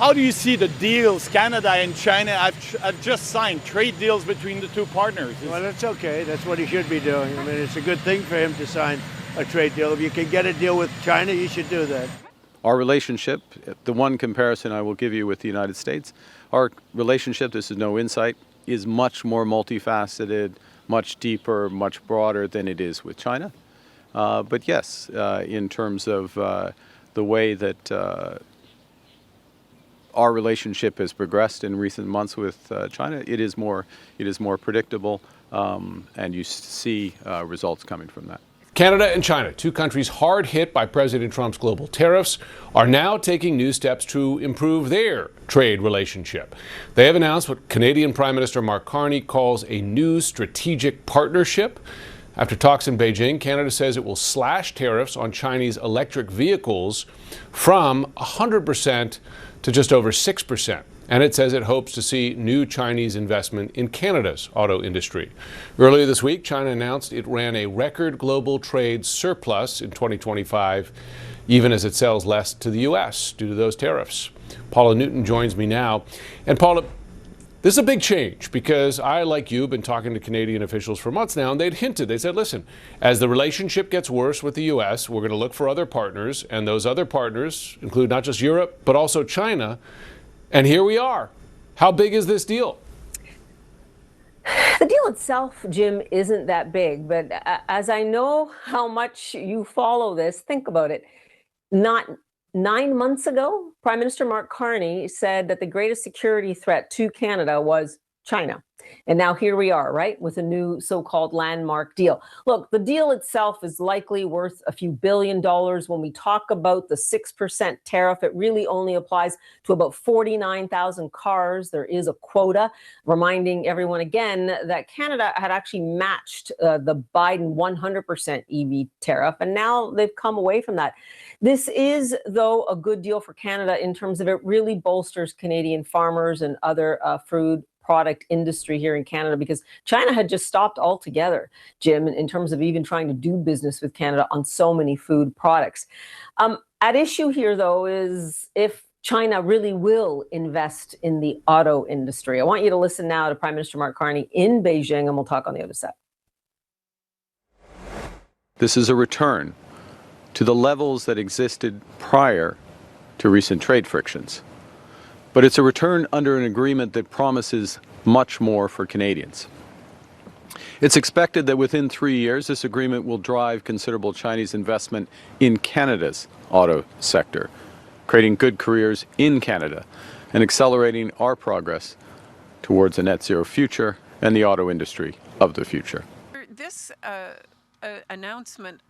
How do you see the deals Canada and China have just signed, trade deals between the two partners? Well, that's okay. That's what he should be doing. I mean, it's a good thing for him to sign a trade deal. If you can get a deal with China, you should do that. Our relationship, the one comparison I will give you with the United States, our relationship, this is no insight, is much more multifaceted, much deeper, much broader than it is with China. But yes, in terms of the way that our relationship has progressed in recent months with China, it is more predictable, and you see results coming from that. Canada and China, two countries hard hit by President Trump's global tariffs, are now taking new steps to improve their trade relationship. They have announced what Canadian Prime Minister Mark Carney calls a new strategic partnership. After talks in Beijing, Canada says it will slash tariffs on Chinese electric vehicles from 100% to just over 6%. And it says it hopes to see new Chinese investment in Canada's auto industry. Earlier this week, China announced it ran a record global trade surplus in 2025, even as it sells less to the U.S. due to those tariffs. Paula Newton joins me now. And Paula, this is a big change because I, like you, have been talking to Canadian officials for months now, and they said, listen, as the relationship gets worse with the U.S., we're going to look for other partners, and those other partners include not just Europe, but also China. And here we are. How big is this deal? The deal itself, Jim, isn't that big, but as I know how much you follow this, think about it. Not 9 months ago, Prime Minister Mark Carney said that the greatest security threat to Canada was China. And now here we are, right, with a new so-called landmark deal. Look, the deal itself is likely worth a few $1 billion. When we talk about the 6% tariff, it really only applies to about 49,000 cars. There is a quota, reminding everyone again that Canada had actually matched the Biden 100% EV tariff, and now they've come away from that. This is, though, a good deal for Canada in terms of it really bolsters Canadian farmers and other food product industry here in Canada, because China had just stopped altogether, Jim, in terms of even trying to do business with Canada on so many food products. At issue here, though, is if China really will invest in the auto industry. I want you to listen now to Prime Minister Mark Carney in Beijing, and we'll talk on the other side. This is a return to the levels that existed prior to recent trade frictions. But it's a return under an agreement that promises much more for Canadians. It's expected that within 3 years, this agreement will drive considerable Chinese investment in Canada's auto sector, creating good careers in Canada and accelerating our progress towards a net zero future and the auto industry of the future. This announcement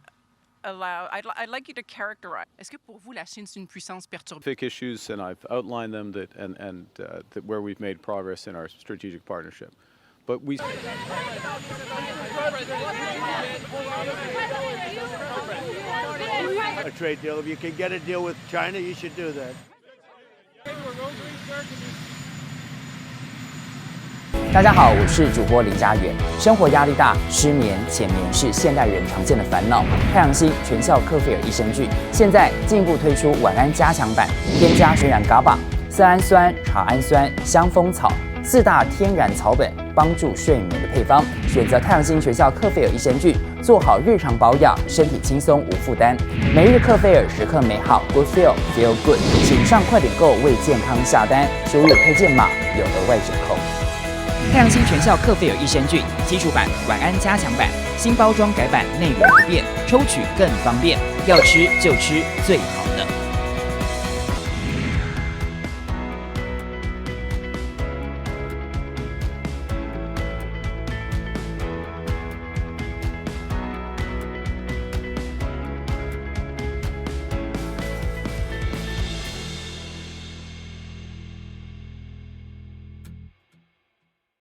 I'd like you to characterize. Est-ce que pour vous la Chine c'est une puissance perturbée? Issues, and I've outlined them that where we've made progress in our strategic partnership. But we A trade deal. If you can get a deal with China, you should do that. 大家好，我是主播林家远。生活压力大、失眠、浅眠是现代人常见的烦恼。太阳星全效克菲尔益生菌现在进一步推出晚安加强版，添加水染伽巴、色氨酸、茶氨酸、香蜂草4大天然草本，帮助睡眠的配方。选择太阳星全效克菲尔益生菌，做好日常保养，身体轻松无负担。每日克菲尔，时刻美好 ，Good Feel Good。请上快点购为健康下单，输入推荐码有额外折扣。太阳星全效克菲尔益生菌基础版、晚安加强版，新包装改版，内容不变，抽取更方便。要吃就吃最好的。